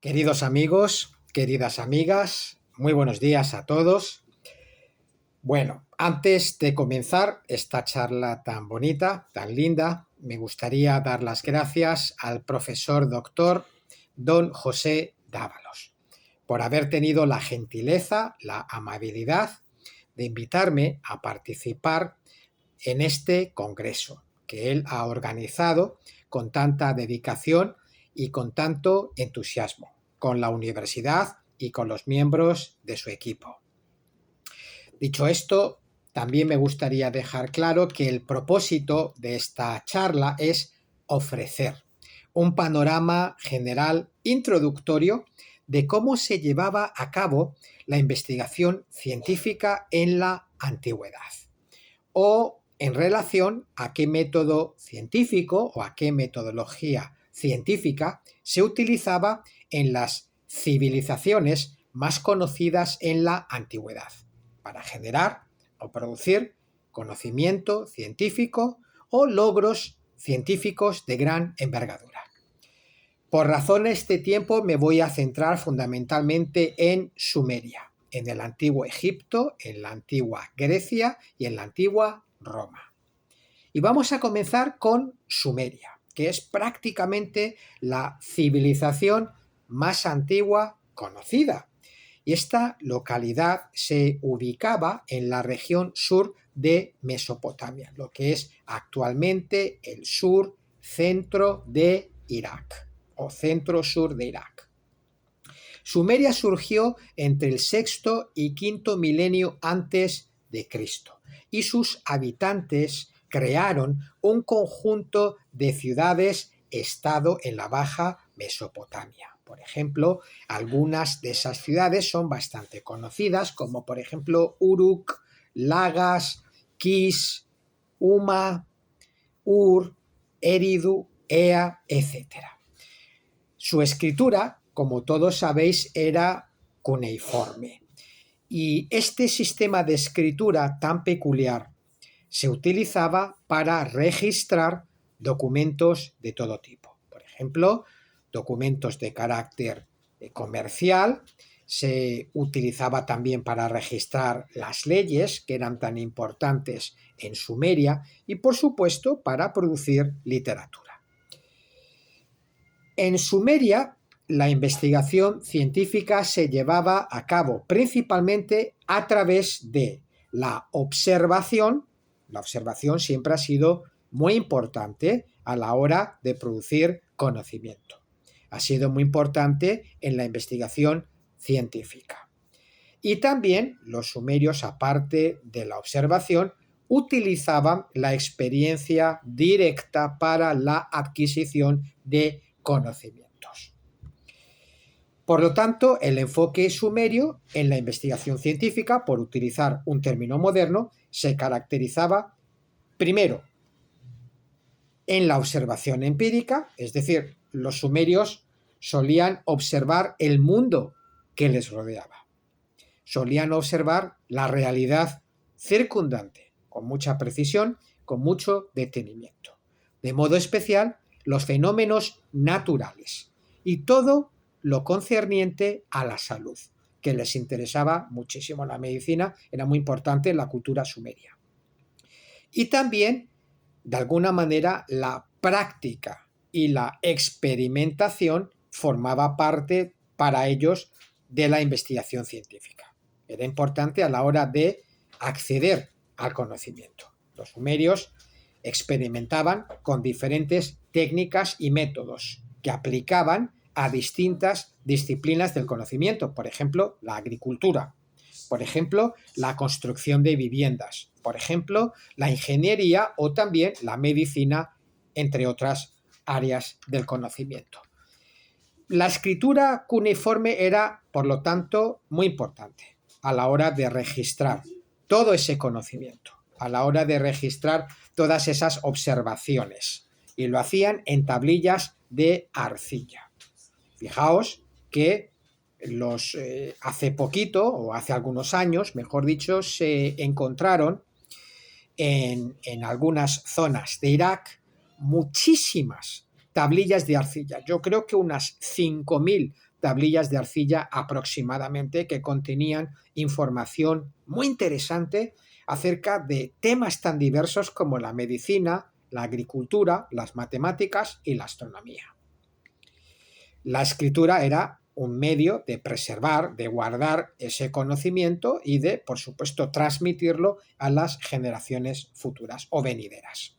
Queridos amigos, queridas amigas, muy buenos días a todos. Bueno, antes de comenzar esta charla tan bonita, tan linda, me gustaría dar las gracias al profesor doctor don José Dávalos por haber tenido la gentileza, la amabilidad de invitarme a participar en este congreso que él ha organizado con tanta dedicación y con tanto entusiasmo, con la universidad y con los miembros de su equipo. Dicho esto, también me gustaría dejar claro que el propósito de esta charla es ofrecer un panorama general introductorio de cómo se llevaba a cabo la investigación científica en la antigüedad o en relación a qué método científico o a qué metodología científica se utilizaba en las civilizaciones más conocidas en la antigüedad para generar o producir conocimiento científico o logros científicos de gran envergadura. Por razones de tiempo me voy a centrar fundamentalmente en Sumeria, en el antiguo Egipto, en la antigua Grecia y en la antigua Roma. Y vamos a comenzar con Sumeria, que es prácticamente la civilización más antigua conocida. Y esta localidad se ubicaba en la región sur de Mesopotamia, lo que es actualmente el sur centro de Irak o centro-sur de Irak. Sumeria surgió entre el sexto y quinto milenio antes de Cristo y sus habitantes crearon un conjunto de ciudades-estado en la Baja Mesopotamia. Por ejemplo, algunas de esas ciudades son bastante conocidas, como por ejemplo Uruk, Lagas, Kis, Uma, Ur, Eridu, Ea, etc. Su escritura, como todos sabéis, era cuneiforme. Y este sistema de escritura tan peculiar se utilizaba para registrar documentos de todo tipo. Por ejemplo, documentos de carácter comercial, se utilizaba también para registrar las leyes que eran tan importantes en Sumeria y, por supuesto, para producir literatura. En Sumeria, la investigación científica se llevaba a cabo principalmente a través de la observación. La observación siempre ha sido muy importante a la hora de producir conocimiento. Ha sido muy importante en la investigación científica. Y también los sumerios, aparte de la observación, utilizaban la experiencia directa para la adquisición de conocimientos. Por lo tanto, el enfoque sumerio en la investigación científica, por utilizar un término moderno, se caracterizaba primero en la observación empírica, es decir, los sumerios solían observar el mundo que les rodeaba. Solían observar la realidad circundante con mucha precisión, con mucho detenimiento. De modo especial, los fenómenos naturales y todo lo concerniente a la salud, que les interesaba muchísimo. La medicina era muy importante en la cultura sumeria. Y también, de alguna manera, la práctica y la experimentación formaba parte para ellos de la investigación científica. Era importante a la hora de acceder al conocimiento. Los sumerios experimentaban con diferentes técnicas y métodos que aplicaban a distintas disciplinas del conocimiento, por ejemplo, la agricultura, por ejemplo, la construcción de viviendas, por ejemplo, la ingeniería o también la medicina, entre otras áreas del conocimiento. La escritura cuneiforme era, por lo tanto, muy importante a la hora de registrar todo ese conocimiento, a la hora de registrar todas esas observaciones, y lo hacían en tablillas de arcilla. Fijaos que hace poquito, o hace algunos años, mejor dicho, se encontraron en algunas zonas de Irak muchísimas tablillas de arcilla. Yo creo que unas 5.000 tablillas de arcilla aproximadamente que contenían información muy interesante acerca de temas tan diversos como la medicina, la agricultura, las matemáticas y la astronomía. La escritura era un medio de preservar, de guardar ese conocimiento y de, por supuesto, transmitirlo a las generaciones futuras o venideras.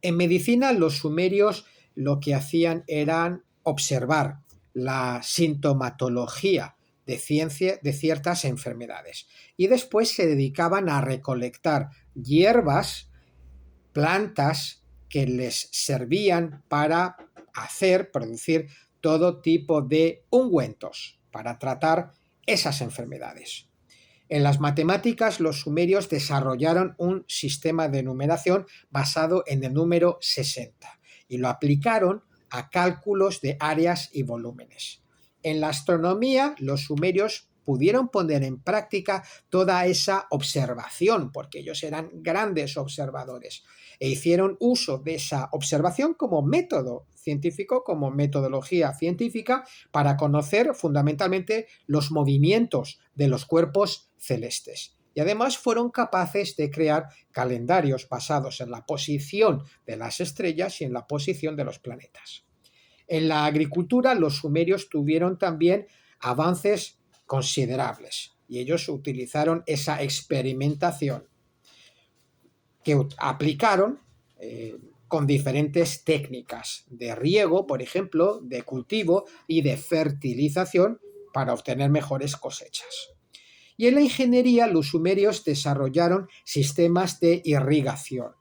En medicina, los sumerios lo que hacían era observar la sintomatología de ciertas enfermedades y después se dedicaban a recolectar hierbas, plantas que les servían para producir todo tipo de ungüentos para tratar esas enfermedades. En las matemáticas, los sumerios desarrollaron un sistema de numeración basado en el número 60 y lo aplicaron a cálculos de áreas y volúmenes. En la astronomía, los sumerios pudieron poner en práctica toda esa observación, porque ellos eran grandes observadores, e hicieron uso de esa observación como método científico, como metodología científica, para conocer fundamentalmente los movimientos de los cuerpos celestes. Y además fueron capaces de crear calendarios basados en la posición de las estrellas y en la posición de los planetas. En la agricultura, los sumerios tuvieron también avances considerables y ellos utilizaron esa experimentación que aplicaron con diferentes técnicas de riego, por ejemplo, de cultivo y de fertilización para obtener mejores cosechas. Y en la ingeniería, los sumerios desarrollaron sistemas de irrigación,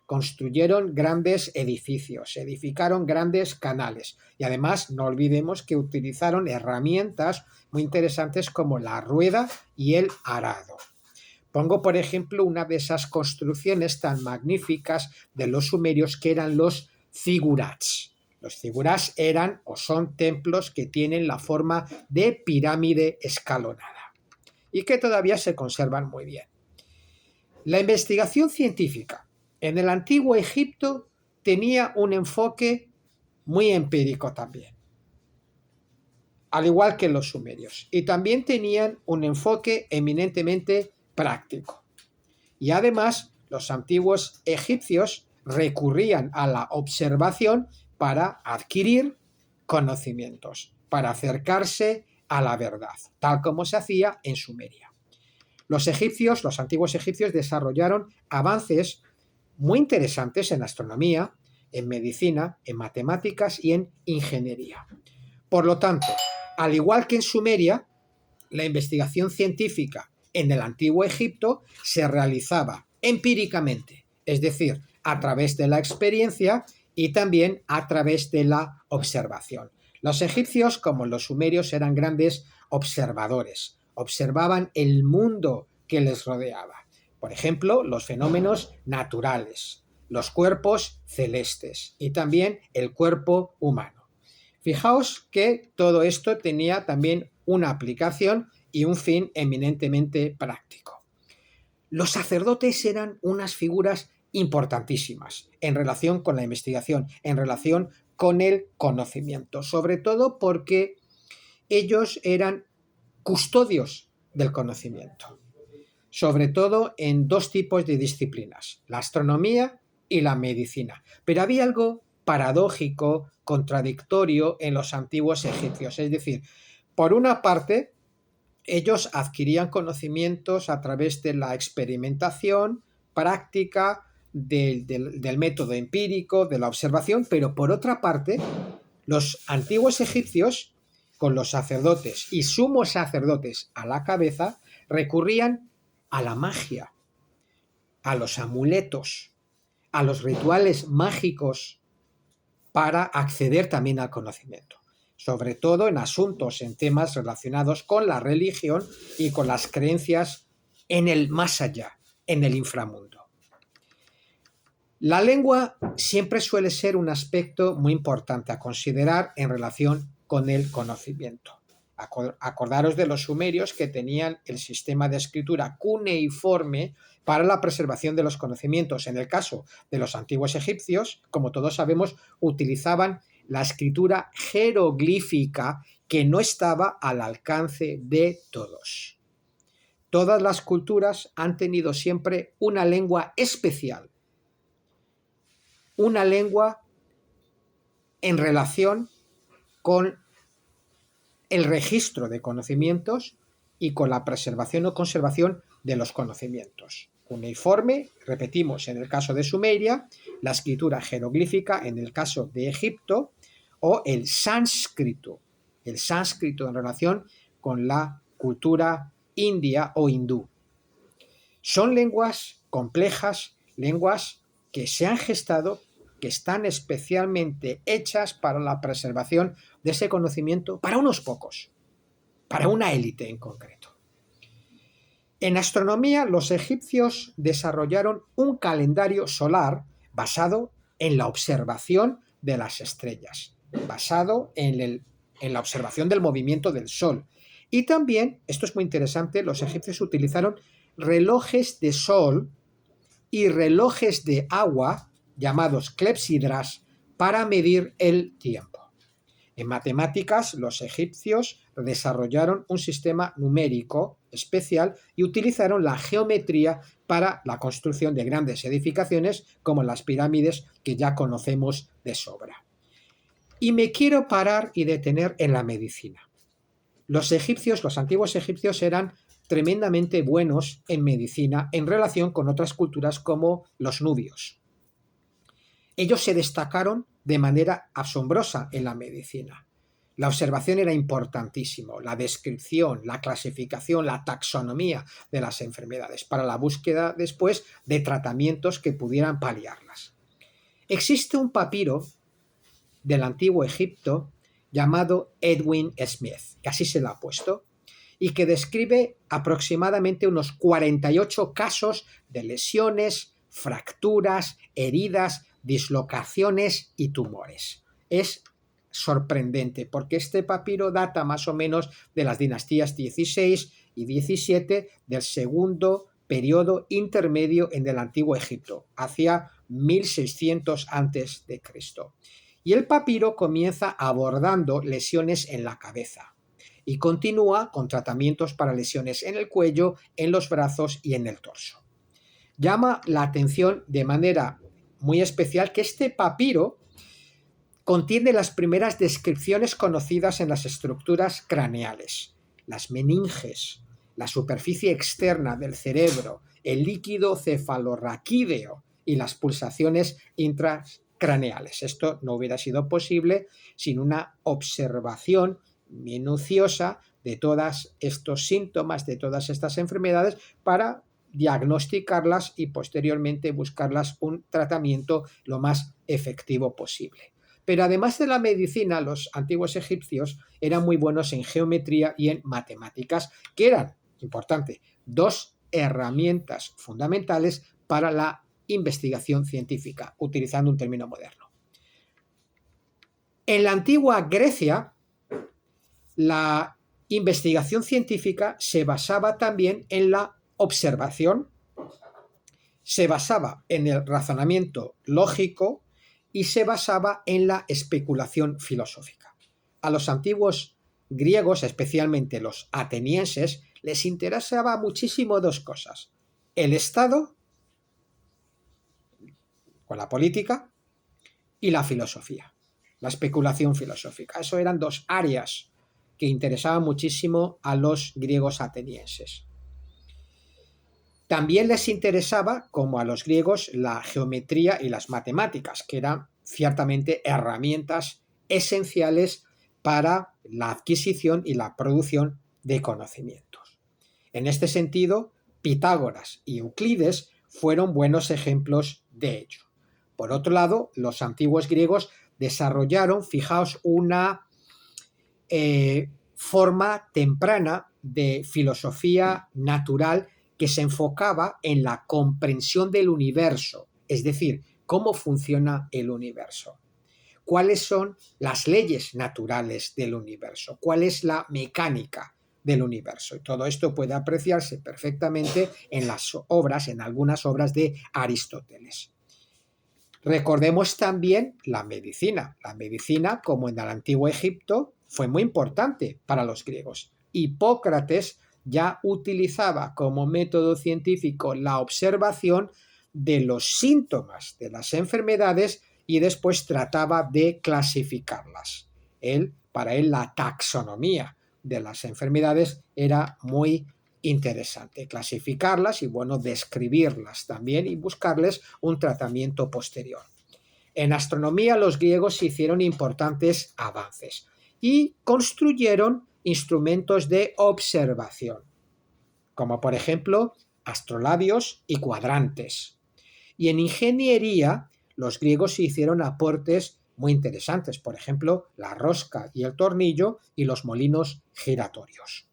construyeron grandes edificios, edificaron grandes canales y además no olvidemos que utilizaron herramientas muy interesantes como la rueda y el arado. Pongo, por ejemplo, una de esas construcciones tan magníficas de los sumerios que eran los zigurats. Los zigurats eran o son templos que tienen la forma de pirámide escalonada y que todavía se conservan muy bien. La investigación científica en el antiguo Egipto tenía un enfoque muy empírico también, al igual que los sumerios, y también tenían un enfoque eminentemente práctico. Y además, los antiguos egipcios recurrían a la observación para adquirir conocimientos, para acercarse a la verdad, tal como se hacía en Sumeria. Los antiguos egipcios, desarrollaron avances muy interesantes en astronomía, en medicina, en matemáticas y en ingeniería. Por lo tanto, al igual que en Sumeria, la investigación científica en el antiguo Egipto se realizaba empíricamente, es decir, a través de la experiencia y también a través de la observación. Los egipcios, como los sumerios, eran grandes observadores, observaban el mundo que les rodeaba. Por ejemplo, los fenómenos naturales, los cuerpos celestes y también el cuerpo humano. Fijaos que todo esto tenía también una aplicación y un fin eminentemente práctico. Los sacerdotes eran unas figuras importantísimas en relación con la investigación, en relación con el conocimiento, sobre todo porque ellos eran custodios del conocimiento, sobre todo en dos tipos de disciplinas, la astronomía y la medicina. Pero había algo paradójico, contradictorio en los antiguos egipcios, es decir, por una parte, ellos adquirían conocimientos a través de la experimentación práctica, del método empírico, de la observación, pero por otra parte, los antiguos egipcios, con los sacerdotes y sumos sacerdotes a la cabeza, recurrían a la magia, a los amuletos, a los rituales mágicos para acceder también al conocimiento, sobre todo en asuntos, en temas relacionados con la religión y con las creencias en el más allá, en el inframundo. La lengua siempre suele ser un aspecto muy importante a considerar en relación con el conocimiento. Acordaros de los sumerios que tenían el sistema de escritura cuneiforme para la preservación de los conocimientos. En el caso de los antiguos egipcios, como todos sabemos, utilizaban la escritura jeroglífica, que no estaba al alcance de todos. Todas las culturas han tenido siempre una lengua especial, una lengua en relación con el registro de conocimientos y con la preservación o conservación de los conocimientos. Cuneiforme, repetimos, en el caso de Sumeria, la escritura jeroglífica en el caso de Egipto, o el sánscrito en relación con la cultura india o hindú. Son lenguas complejas, lenguas que se han gestado, que están especialmente hechas para la preservación de ese conocimiento para unos pocos, para una élite en concreto. En astronomía, los egipcios desarrollaron un calendario solar basado en la observación de las estrellas, basado en la observación del movimiento del Sol. Y también, esto es muy interesante, los egipcios utilizaron relojes de sol y relojes de agua, llamados clepsidras, para medir el tiempo. En matemáticas, los egipcios desarrollaron un sistema numérico especial y utilizaron la geometría para la construcción de grandes edificaciones como las pirámides, que ya conocemos de sobra. Y me quiero parar y detener en la medicina. Los antiguos egipcios eran tremendamente buenos en medicina en relación con otras culturas como los nubios. Ellos se destacaron de manera asombrosa en la medicina. La observación era importantísimo, la descripción, la clasificación, la taxonomía de las enfermedades para la búsqueda después de tratamientos que pudieran paliarlas. Existe un papiro del antiguo Egipto llamado Edwin Smith, que así se lo ha puesto, y que describe aproximadamente unos 48 casos de lesiones, fracturas, heridas, dislocaciones y tumores. Es sorprendente porque este papiro data más o menos de las dinastías 16 y 17 del segundo periodo intermedio en el antiguo Egipto, hacia 1600 a.C. Y el papiro comienza abordando lesiones en la cabeza y continúa con tratamientos para lesiones en el cuello, en los brazos y en el torso. Llama la atención de manera muy especial que este papiro contiene las primeras descripciones conocidas en las estructuras craneales, las meninges, la superficie externa del cerebro, el líquido cefalorraquídeo y las pulsaciones intracraneales. Esto no hubiera sido posible sin una observación minuciosa de todos estos síntomas, de todas estas enfermedades, para diagnosticarlas y posteriormente buscarlas un tratamiento lo más efectivo posible. Pero además de la medicina, los antiguos egipcios eran muy buenos en geometría y en matemáticas, que eran, importante, dos herramientas fundamentales para la investigación científica, utilizando un término moderno. En la antigua Grecia, la investigación científica se basaba también en la observación, se basaba en el razonamiento lógico y se basaba en la especulación filosófica. A los antiguos griegos, especialmente los atenienses, les interesaba muchísimo dos cosas: el Estado, con la política, y la filosofía, la especulación filosófica. Eso eran dos áreas que interesaban muchísimo a los griegos atenienses. También les interesaba, como a los griegos, la geometría y las matemáticas, que eran ciertamente herramientas esenciales para la adquisición y la producción de conocimientos. En este sentido, Pitágoras y Euclides fueron buenos ejemplos de ello. Por otro lado, los antiguos griegos desarrollaron, fijaos, una forma temprana de filosofía natural que se enfocaba en la comprensión del universo, es decir, cómo funciona el universo, cuáles son las leyes naturales del universo, cuál es la mecánica del universo. Y todo esto puede apreciarse perfectamente en las obras, en algunas obras de Aristóteles. Recordemos también la medicina. La medicina, como en el antiguo Egipto, fue muy importante para los griegos. Hipócrates ya utilizaba como método científico la observación de los síntomas de las enfermedades y después trataba de clasificarlas. Para él la taxonomía de las enfermedades era muy interesante, clasificarlas y bueno, describirlas también y buscarles un tratamiento posterior. En astronomía los griegos hicieron importantes avances y construyeron instrumentos de observación, como por ejemplo astrolabios y cuadrantes. Y en ingeniería los griegos hicieron aportes muy interesantes, por ejemplo, la rosca y el tornillo y los molinos giratorios.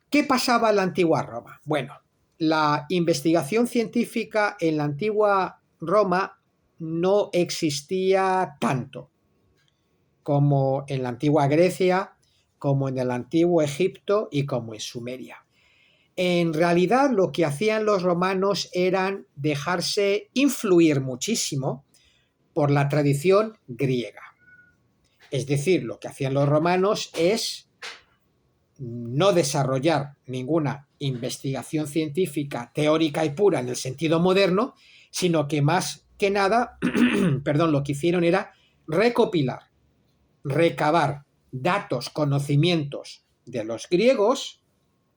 ¿Qué pasaba en la antigua Roma? Bueno, la investigación científica en la antigua Roma no existía tanto como en la antigua Grecia, como en el antiguo Egipto y como en Sumeria. En realidad lo que hacían los romanos eran dejarse influir muchísimo por la tradición griega. Es decir, lo que hacían los romanos es no desarrollar ninguna investigación científica teórica y pura en el sentido moderno, sino que más que nada, lo que hicieron era recopilar, recabar datos, conocimientos de los griegos,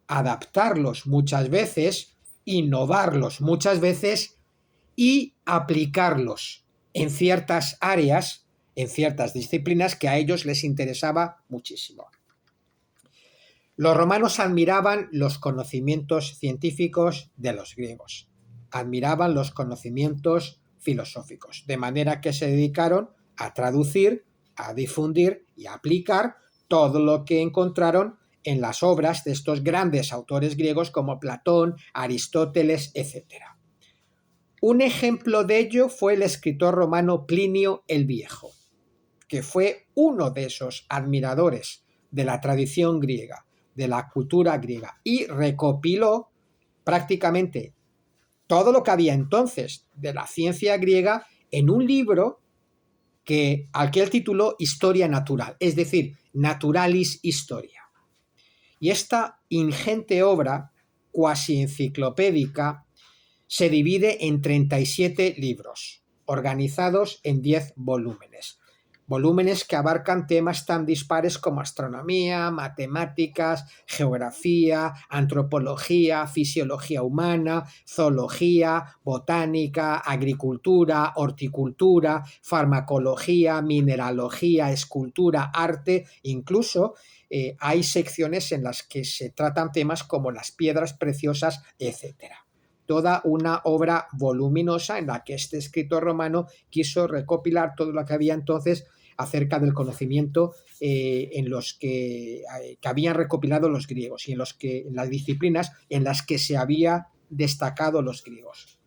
adaptarlos muchas veces, innovarlos muchas veces y aplicarlos en ciertas áreas, en ciertas disciplinas que a ellos les interesaba muchísimo. Los romanos admiraban los conocimientos científicos de los griegos, admiraban los conocimientos filosóficos, de manera que se dedicaron a traducir, a difundir y a aplicar todo lo que encontraron en las obras de estos grandes autores griegos como Platón, Aristóteles, etc. Un ejemplo de ello fue el escritor romano Plinio el Viejo, que fue uno de esos admiradores de la tradición griega, de la cultura griega, y recopiló prácticamente todo lo que había entonces de la ciencia griega en un libro al que él tituló Historia Natural, es decir, Naturalis Historia. Y esta ingente obra, cuasi enciclopédica, se divide en 37 libros, organizados en 10 volúmenes. Volúmenes que abarcan temas tan dispares como astronomía, matemáticas, geografía, antropología, fisiología humana, zoología, botánica, agricultura, horticultura, farmacología, mineralogía, escultura, arte, incluso hay secciones en las que se tratan temas como las piedras preciosas, etc. Toda una obra voluminosa en la que este escritor romano quiso recopilar todo lo que había entonces acerca del conocimiento en los que habían recopilado los griegos y en las disciplinas en las que se había destacado los griegos.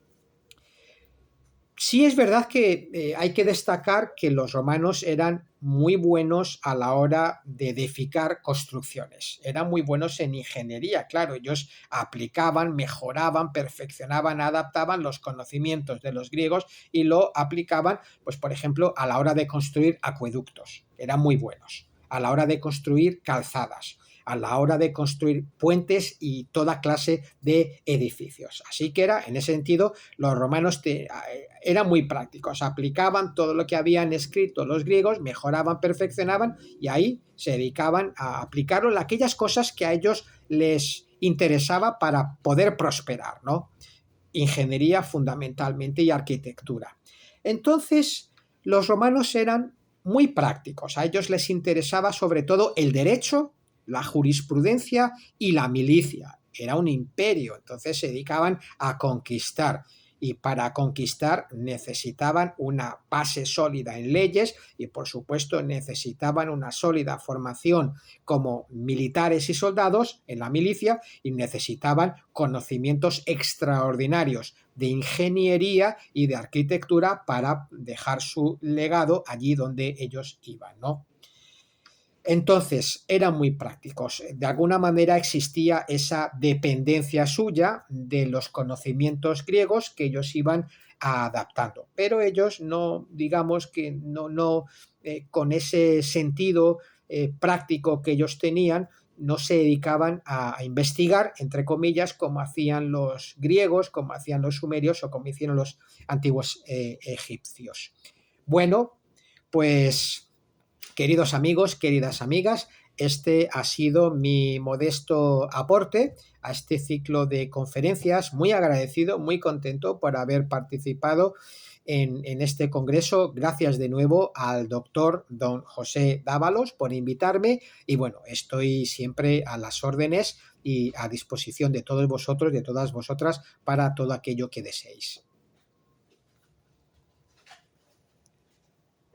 Sí es verdad que hay que destacar que los romanos eran muy buenos a la hora de edificar construcciones. Eran muy buenos en ingeniería, claro, ellos aplicaban, mejoraban, perfeccionaban, adaptaban los conocimientos de los griegos y lo aplicaban, pues por ejemplo, a la hora de construir acueductos. Eran muy buenos. A la hora de construir calzadas, a la hora de construir puentes y toda clase de edificios. Así que en ese sentido, los romanos eran muy prácticos, aplicaban todo lo que habían escrito los griegos, mejoraban, perfeccionaban y ahí se dedicaban a aplicarlo en aquellas cosas que a ellos les interesaba para poder prosperar, ¿no? Ingeniería fundamentalmente y arquitectura. Entonces, los romanos eran muy prácticos, a ellos les interesaba sobre todo el derecho, la jurisprudencia y la milicia. Era un imperio, entonces se dedicaban a conquistar y para conquistar necesitaban una base sólida en leyes y por supuesto necesitaban una sólida formación como militares y soldados en la milicia y necesitaban conocimientos extraordinarios de ingeniería y de arquitectura para dejar su legado allí donde ellos iban, ¿no? Entonces, eran muy prácticos. De alguna manera existía esa dependencia suya de los conocimientos griegos que ellos iban adaptando. Pero ellos no, digamos que con ese sentido práctico que ellos tenían, no se dedicaban a investigar, entre comillas, como hacían los griegos, como hacían los sumerios o como hicieron los antiguos egipcios. Bueno, pues queridos amigos, queridas amigas, este ha sido mi modesto aporte a este ciclo de conferencias. Muy agradecido, muy contento por haber participado en este congreso. Gracias de nuevo al doctor don José Dávalos por invitarme y bueno, estoy siempre a las órdenes y a disposición de todos vosotros, de todas vosotras, para todo aquello que deseéis.